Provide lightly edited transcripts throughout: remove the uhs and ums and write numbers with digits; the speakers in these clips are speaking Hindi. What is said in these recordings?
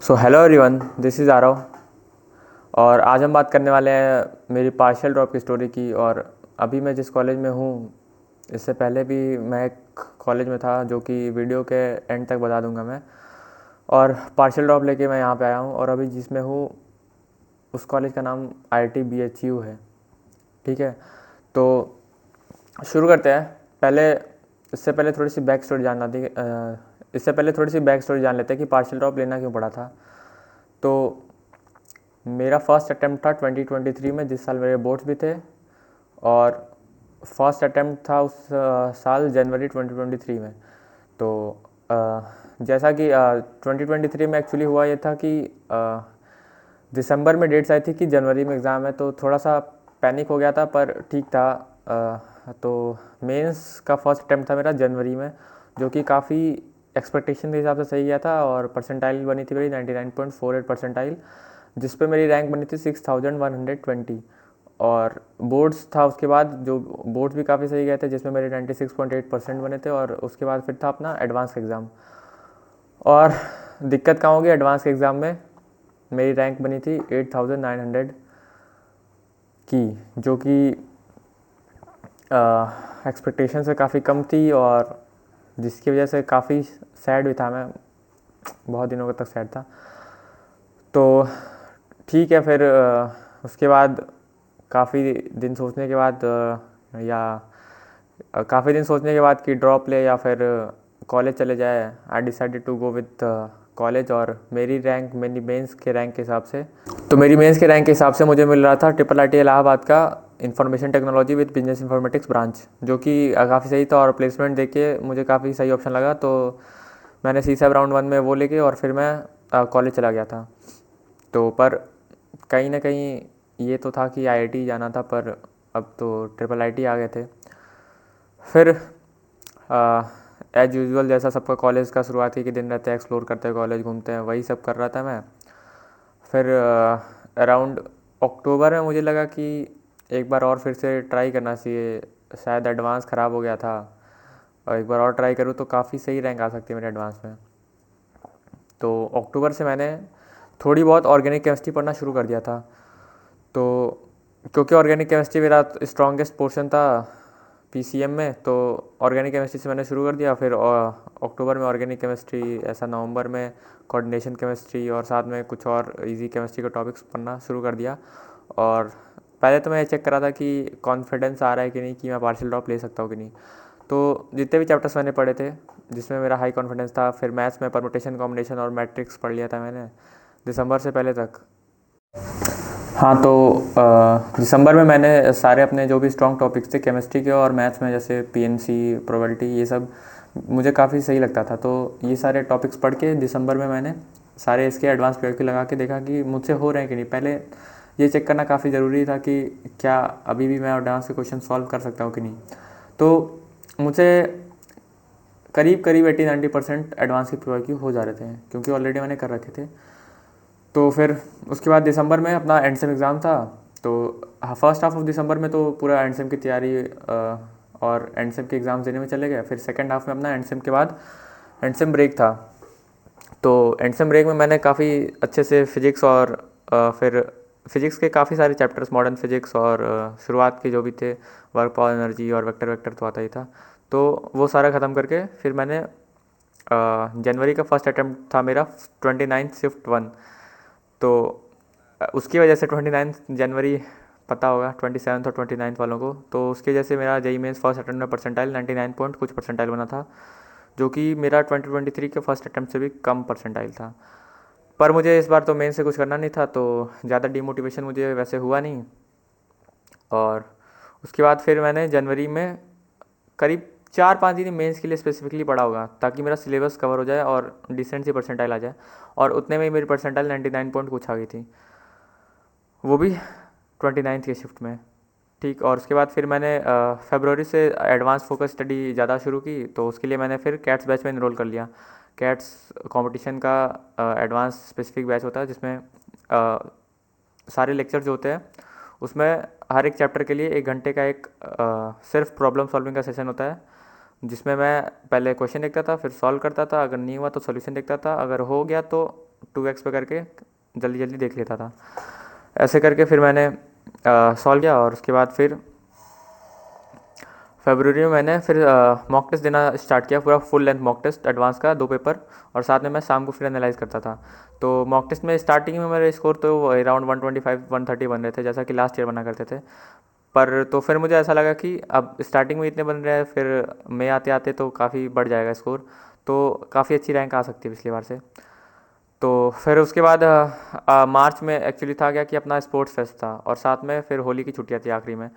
So hello everyone, this is Aarav. और आज हम बात करने वाले हैं मेरी पार्शियल ड्रॉप की स्टोरी की। और अभी मैं जिस कॉलेज में हूँ, इससे पहले भी मैं एक कॉलेज में था जो कि वीडियो के एंड तक बता दूंगा मैं। और पार्शियल ड्रॉप लेके मैं यहाँ पे आया हूँ, और अभी जिसमें हूँ उस कॉलेज का नाम IIT BHU है। ठीक है, तो शुरू करते हैं। पहले इससे पहले थोड़ी सी बैक स्टोरी जानना थी। इससे पहले थोड़ी सी बैक स्टोरी जान लेते हैं कि पार्शियल ड्रॉप लेना क्यों पड़ा था। तो मेरा फर्स्ट अटैम्प्ट था 2023 में, जिस साल मेरे बोर्ड्स भी थे। और फर्स्ट अटैम्प्ट था उस साल जनवरी 2023 में। तो जैसा कि 2023 में एक्चुअली हुआ ये था कि दिसंबर में डेट्स आई थी कि जनवरी में एग्ज़ाम है, तो थोड़ा सा पैनिक हो गया था, पर ठीक था। तो मेंस का फर्स्ट अटैम्प्ट था मेरा जनवरी में, जो कि काफ़ी एक्सपेक्टेशन के हिसाब से सही गया था। और परसेंटाइल बनी थी मेरी 99.48 परसेंटाइल, जिस पे मेरी रैंक बनी थी 6120। और बोर्ड्स था उसके बाद, जो बोर्ड्स भी काफ़ी सही गए थे, जिसमें मेरे 96.8% बने थे। और उसके बाद फिर था अपना एडवांस एग्ज़ाम। और दिक्कत कहाँ होगी, एडवांस के एग्ज़ाम में मेरी रैंक बनी थी 8900 की, जो कि एक्सपेक्टेशन से काफ़ी कम थी। और जिसकी वजह से काफ़ी सैड भी था मैं, बहुत दिनों तक सैड था। तो ठीक है, फिर उसके बाद काफ़ी दिन सोचने के बाद काफ़ी दिन सोचने के बाद कि ड्रॉप ले या फिर कॉलेज चले जाए, I decided to go with college. और मेरी रैंक, मेरी मेंस के रैंक के हिसाब से, तो मेरी मेंस के रैंक के हिसाब से मुझे मिल रहा था IIT इलाहाबाद का information technology with business informatics branch, जो कि काफ़ी सही था। और प्लेसमेंट देख के मुझे काफ़ी सही ऑप्शन लगा, तो मैंने CSAT राउंड 1 में वो लेके और फिर मैं कॉलेज चला गया था। तो पर कहीं ना कहीं ये तो था कि IIT जाना था, पर अब तो IIT आ गए थे। फिर एज यूजुअल जैसा सबका कॉलेज का शुरुआती के दिन रहते हैं, एक्सप्लोर करते हैं, कॉलेज घूमते हैं, वही सब कर रहा था मैं। फिर अराउंड अक्टूबर में मुझे लगा कि एक बार और फिर से ट्राई करना चाहिए, शायद एडवांस ख़राब हो गया था, और एक बार और ट्राई करूँ तो काफ़ी सही रैंक आ सकती है मेरे एडवांस में। तो अक्टूबर से मैंने थोड़ी बहुत ऑर्गेनिक केमिस्ट्री पढ़ना शुरू कर दिया था। तो क्योंकि ऑर्गेनिक केमिस्ट्री मेरा स्ट्रॉन्गेस्ट पोर्शन था PCM में, तो ऑर्गेनिक केमिस्ट्री से मैंने शुरू कर दिया। फिर अक्टूबर में ऑर्गेनिक केमिस्ट्री, ऐसा नवंबर में कोऑर्डिनेशन केमिस्ट्री, और साथ में कुछ और इजी केमिस्ट्री के टॉपिक्स पढ़ना शुरू कर दिया। और पहले तो मैं चेक करा था कि कॉन्फिडेंस आ रहा है कि नहीं, कि मैं पार्शियल ड्रॉप ले सकता हूँ कि नहीं। तो जितने भी चैप्टर्स मैंने पढ़े थे जिसमें मेरा हाई कॉन्फिडेंस था, फिर मैथ्स में परमुटेशन कॉम्बिनेशन और मैट्रिक्स पढ़ लिया था मैंने दिसंबर से पहले तक। हाँ, तो दिसंबर में मैंने सारे अपने जो भी स्ट्रॉन्ग टॉपिक्स थे केमिस्ट्री के और मैथ्स में, जैसे PNC, प्रोबेबिलिटी, ये सब मुझे काफ़ी सही लगता था। तो ये सारे टॉपिक्स पढ़ के दिसंबर में मैंने सारे इसके एडवांस POQ लगा के देखा कि मुझसे हो रहे हैं कि नहीं। पहले ये चेक करना काफ़ी ज़रूरी था कि क्या अभी भी मैं एडवांस के क्वेश्चन सॉल्व कर सकता हूँ कि नहीं। तो मुझे करीब करीब 80-90% एडवांस के POQ हो जा रहे थे, क्योंकि ऑलरेडी मैंने कर रखे थे। तो फिर उसके बाद दिसंबर में अपना एंड सेम एग्ज़ाम था। तो फर्स्ट हाफ ऑफ दिसंबर में तो पूरा एंड सेम की तैयारी और एंड सेम के एग्ज़ाम देने में चले गए। फिर सेकेंड हाफ में अपना एंड सेम के बाद एंड सेम ब्रेक था। तो एंड सेम ब्रेक में मैंने काफ़ी अच्छे से फिज़िक्स और फिर फिज़िक्स के काफ़ी सारे चैप्टर्स, मॉडर्न फिज़िक्स और शुरुआत के जो भी थे, वर्क, पावर, एनर्जी और वेक्टर वेक्टर तो आता ही था। तो वो सारा ख़त्म करके फिर मैंने जनवरी का फर्स्ट अटैम्प्ट था मेरा 29 शिफ्ट 1। तो उसकी वजह से 29 जनवरी, पता होगा 27 और 29 वालों को, तो उसकी वजह से मेरा JEE मेंस फर्स्ट अटैम्प्ट में परसेंटाइल 99 पॉइंट कुछ परसेंटाइल बना था, जो कि मेरा 2023 के फर्स्ट अटैम्प्ट से भी कम परसेंटाइल था। पर मुझे इस बार तो मेन से कुछ करना नहीं था, तो ज़्यादा डिमोटिवेशन मुझे वैसे हुआ नहीं। और उसके बाद फिर मैंने जनवरी में करीब 4-5 दिन मेंस के लिए स्पेसिफिकली पढ़ा होगा, ताकि मेरा सिलेबस कवर हो जाए और डिसेंट सी परसेंटाइल आ जाए। और उतने में ही मेरी परसेंटाइल 99 पॉइंट कुछ आ गई थी, वो भी 29th के शिफ्ट में। ठीक, और उसके बाद फिर मैंने फरवरी से एडवांस फोकस स्टडी ज़्यादा शुरू की। तो उसके लिए मैंने फिर कैट्स बैच में इनरोल कर लिया। कैट्स कंपटीशन का एडवांस स्पेसिफिक बैच होता है, जिसमें सारे लेक्चर जो होते हैं उसमें हर एक चैप्टर के लिए 1 घंटे का एक सिर्फ प्रॉब्लम सॉल्विंग का सेशन होता है, जिसमें मैं पहले क्वेश्चन देखता था, फिर सॉल्व करता था, अगर नहीं हुआ तो सोल्यूशन देखता था, अगर हो गया तो 2x पे करके जल्दी जल्दी देख लेता था। ऐसे करके फिर मैंने सॉल्व किया और उसके बाद फिर फरवरी में मैंने फिर मॉक टेस्ट देना स्टार्ट किया, पूरा full length mock test advance का 2 पेपर, और साथ में मैं शाम को फिर एनालाइज करता था। तो मॉक टेस्ट में स्टार्टिंग में मेरे स्कोर तो अराउंड 125 130 बन रहे थे, जैसा कि लास्ट ईयर बना करते थे। पर तो फिर मुझे ऐसा लगा कि अब स्टार्टिंग में इतने बन रहे हैं, फिर मई आते आते तो काफ़ी बढ़ जाएगा स्कोर, तो काफ़ी अच्छी रैंक आ सकती है पिछली बार से। तो फिर उसके बाद मार्च में एक्चुअली था क्या कि अपना स्पोर्ट्स फेस्ट था, और साथ में फिर होली की छुट्टियां थी आखिरी में।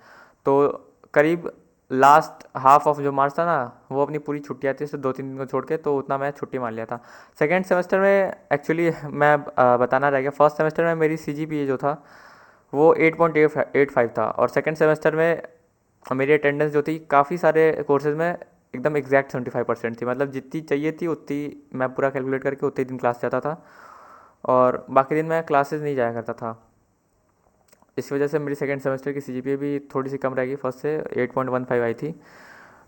तो करीब लास्ट हाफ ऑफ जो मार्च था ना, वो अपनी पूरी छुट्टियां थी, सिर्फ 2-3 दिन को छोड़ के, तो उतना मैं छुट्टी मान लिया था। सेकेंड सेमेस्टर में एक्चुअली मैं बताना रह गया, फर्स्ट सेमेस्टर में मेरी CGPA जो था वो 8.85 था, और सेकेंड सेमेस्टर में मेरी अटेंडेंस जो थी काफ़ी सारे कोर्सेज में एकदम एग्जैक्ट 75% थी, मतलब जितनी चाहिए थी उतनी मैं पूरा कैलकुलेट करके उतने दिन क्लास जाता था, और बाकी दिन मैं क्लासेस नहीं जाया करता था। इस वजह से मेरी सेकेंड सेमेस्टर की CGPA भी थोड़ी सी कम रहेगी, फर्स्ट से 8.15 आई थी,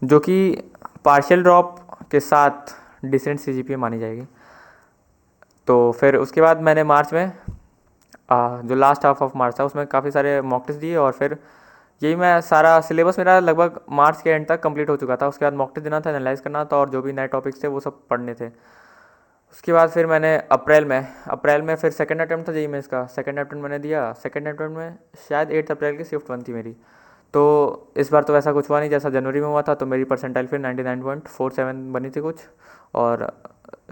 जो कि पार्शियल ड्रॉप के साथ डिसेंट CGPA मानी जाएगी। तो फिर उसके बाद मैंने मार्च में जो लास्ट हाफ ऑफ मार्च था उसमें काफ़ी सारे मॉक टेस्ट दिए, और फिर यही मैं सारा सिलेबस मेरा लगभग मार्च के एंड तक कंप्लीट हो चुका था। उसके बाद मॉक टेस्ट देना था, एनालाइज करना था, और जो भी नए टॉपिक्स थे वो सब पढ़ने थे। उसके बाद फिर मैंने अप्रैल में फिर सेकंड अटेम्प्ट था जेईई मेंस का, सेकंड अटेम्प्ट मैंने दिया। सेकंड अटेम्प्ट में शायद 8 अप्रैल की शिफ्ट 1 थी मेरी। तो इस बार तो वैसा कुछ हुआ नहीं जैसा जनवरी में हुआ था, तो मेरी परसेंटाइल फिर 99.47 बनी थी कुछ, और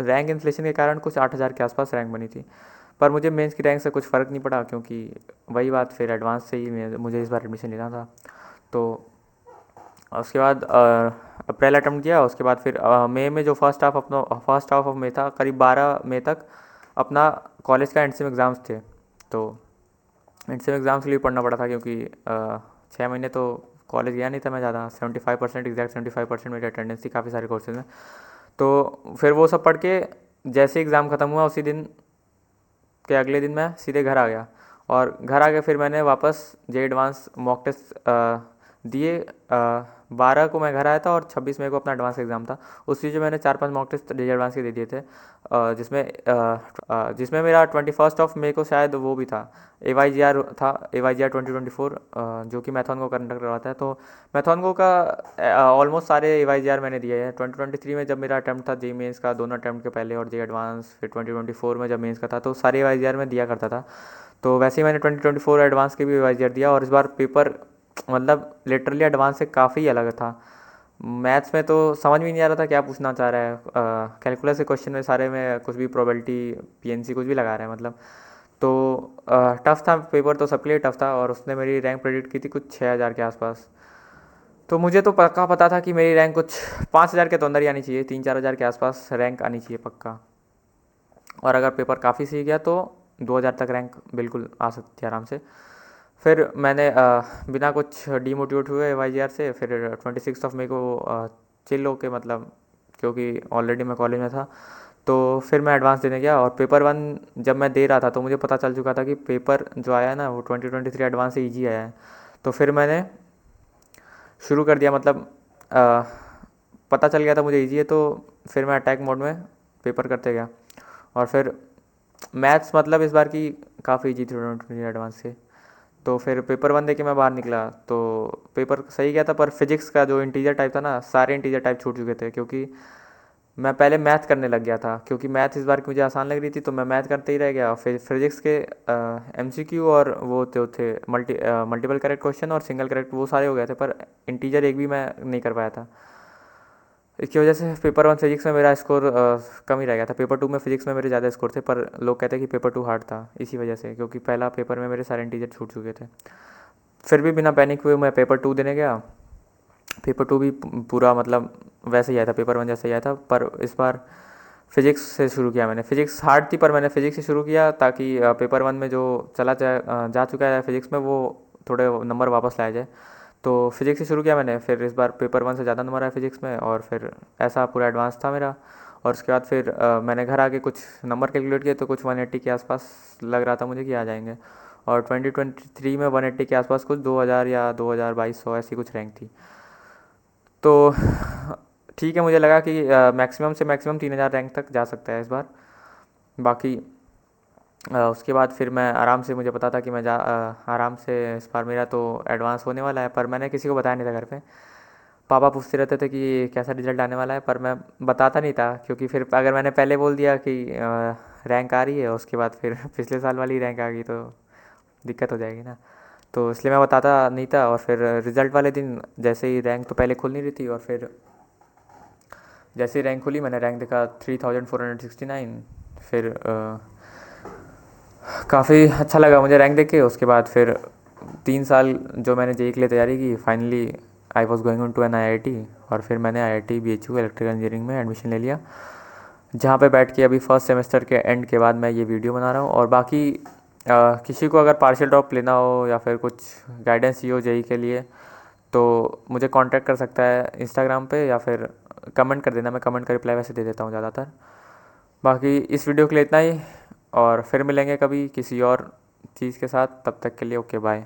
रैंक इन्फ्लेशन के कारण कुछ 8,000 के आसपास रैंक बनी थी। पर मुझे मेंस की रैंक से कुछ फ़र्क नहीं पड़ा, क्योंकि वही बात, फिर एडवांस से ही मुझे इस बार एडमिशन लेना था। तो उसके बाद अप्रैल अटेम्प्ट किया। उसके बाद फिर मई में जो फर्स्ट हाफ ऑफ मई था, करीब 12 मई तक अपना कॉलेज का एंड सेम एग्ज़ाम्स थे। तो एंड सेम एग्ज़ाम्स के लिए पढ़ना पड़ा था, क्योंकि 6 महीने तो कॉलेज गया नहीं था मैं ज़्यादा, 75% एग्जैक्ट 75% मेरी अटेंडेंस थी काफ़ी सारे कोर्सेज में। तो फिर वो सब पढ़ के जैसे एग्ज़ाम ख़त्म हुआ उसी दिन के अगले दिन मैं सीधे घर आ गया, और घर आ के फिर मैंने वापस जे एडवांस मॉक टेस्ट दिए। 12 को मैं घर आया था, और 26 मई को अपना एडवांस एग्ज़ाम था। उस चीज़ में मैंने 4-5 मॉक टेस्ट जे एडवांस के दे दिए थे, जिसमें मेरा 21 मई को शायद वो भी था, AYGR था, AYGR 2024, जो कि मैथॉन को कंडक्ट करवाता है। तो मैथॉन को का ऑलमोस्ट सारे AYGR मैंने दिए हैं। 2023 में जब मेरा अटैम्प्ट था जे मेंस का, दोनों अटैम्प्ट के पहले, और जे एडवांस फिर 2024 में जब मेंस का था, तो सारे AYGR में दिया करता था। तो वैसे ही मैंने 2024 एडवांस के भी AYGR दिया, और इस बार पेपर मतलब लिटरली एडवांस से काफ़ी अलग था। मैथ्स में तो समझ में नहीं आ रहा था क्या पूछना चाह रहा है, कैलकुलस के क्वेश्चन में सारे में कुछ भी प्रोबेबिलिटी PNC कुछ भी लगा रहे हैं मतलब। तो टफ़ था पेपर, तो सबके लिए टफ़ था, और उसने मेरी रैंक प्रेडिक्ट की थी कुछ 6,000 के आसपास। तो मुझे तो पक्का पता था कि मेरी रैंक कुछ 5,000 के तो अंदर ही आनी चाहिए, 3-4 हज़ार के आसपास रैंक आनी चाहिए पक्का, और अगर पेपर काफ़ी सही गया तो 2,000 तक रैंक बिल्कुल आ सकती है आराम से। फिर मैंने बिना कुछ डीमोटिवेट हुए AYGR से फिर 26 मई को चिल होके, मतलब क्योंकि ऑलरेडी मैं कॉलेज में था, तो फिर मैं एडवांस देने गया। और पेपर 1 जब मैं दे रहा था तो मुझे पता चल चुका था कि पेपर जो आया है ना वो 2023 एडवांस से ईजी आया है। तो फिर मैंने शुरू कर दिया, मतलब पता चल गया था मुझे ईजी है, तो फिर मैं अटैक मोड में पेपर करते गया। और फिर मैथ्स मतलब इस बार की काफ़ी ईजी थी 2023 एडवांस से। तो फिर पेपर 1 दे के मैं बाहर निकला, तो पेपर सही गया था, पर फिजिक्स का जो इंटीजर टाइप था ना, सारे इंटीजर टाइप छूट चुके थे, क्योंकि मैं पहले मैथ करने लग गया था, क्योंकि मैथ इस बार की मुझे आसान लग रही थी, तो मैं मैथ करते ही रह गया। फिर फिजिक्स के MCQ और वो थे मल्टीपल करेक्ट क्वेश्चन और सिंगल करेक्ट, वो सारे हो गए थे, पर इंटीजर एक भी मैं नहीं कर पाया था। इसकी वजह से पेपर 1 फिजिक्स में मेरा स्कोर कम ही रह गया था। पेपर 2 में फिजिक्स में मेरे ज़्यादा स्कोर थे, पर लोग कहते हैं कि पेपर 2 हार्ड था इसी वजह से, क्योंकि पहला पेपर में मेरे सारे इंटीजर छूट चुके थे। फिर भी बिना पैनिक हुए मैं पेपर 2 देने गया। पेपर 2 भी पूरा मतलब वैसे ही आया था, पेपर 1 जैसे ही आया था, पर इस बार फिजिक्स से शुरू किया मैंने। फिजिक्स हार्ड थी, पर मैंने फिजिक्स से शुरू किया ताकि पेपर 1 में जो जा चुका है फिजिक्स में, वो थोड़े नंबर वापस लाया जाए। तो फिजिक्स से शुरू किया मैंने, फिर इस बार पेपर 1 से ज़्यादा नंबर आया फिजिक्स में, और फिर ऐसा पूरा एडवांस था मेरा। और उसके बाद फिर मैंने घर आके कुछ नंबर कैलकुलेट किए, तो कुछ 180 के आसपास लग रहा था मुझे कि आ जाएंगे। और 2023 में 180 के आसपास कुछ 2,000 या 2,200 ऐसी कुछ रैंक थी। तो ठीक है, मुझे लगा कि मैक्सिमम से मैक्सिमम 3,000 रैंक तक जा सकता है इस बार। बाकी उसके बाद फिर मैं आराम से, मुझे पता था कि मैं आराम से इस बार मेरा तो एडवांस होने वाला है, पर मैंने किसी को बताया नहीं था घर पे। पापा पूछते रहते थे कि कैसा रिजल्ट आने वाला है, पर मैं बताता नहीं था, क्योंकि फिर अगर मैंने पहले बोल दिया कि रैंक आ रही है, उसके बाद फिर पिछले साल वाली रैंक आ गई तो दिक्कत हो जाएगी ना। तो इसलिए मैं बताता नहीं था। और फिर रिज़ल्ट वाले दिन जैसे ही रैंक तो पहले खुल नहीं रही थी, और फिर जैसे ही रैंक खुली मैंने रैंक देखा 3469। फिर काफ़ी अच्छा लगा मुझे रैंक देख के। उसके बाद फिर 3 साल जो मैंने जेई के लिए तैयारी की, finally I was going on to an IIT. और फिर मैंने आईआईटी बीएचयू इलेक्ट्रिकल इंजीनियरिंग में एडमिशन ले लिया, जहाँ पे बैठ के अभी फर्स्ट सेमेस्टर के एंड के बाद मैं ये वीडियो बना रहा हूँ। और बाकी किसी को अगर पार्शियल ड्रॉप लेना हो या फिर कुछ गाइडेंस चाहिए हो जेई के लिए, तो मुझे कांटेक्ट कर सकता है इंस्टाग्राम पे, या फिर कमेंट कर देना, मैं कमेंट का रिप्लाई वैसे दे देता हूँ ज़्यादातर। बाकी इस वीडियो के लिए इतना ही, और फिर मिलेंगे कभी किसी और चीज़ के साथ। तब तक के लिए ओके बाय।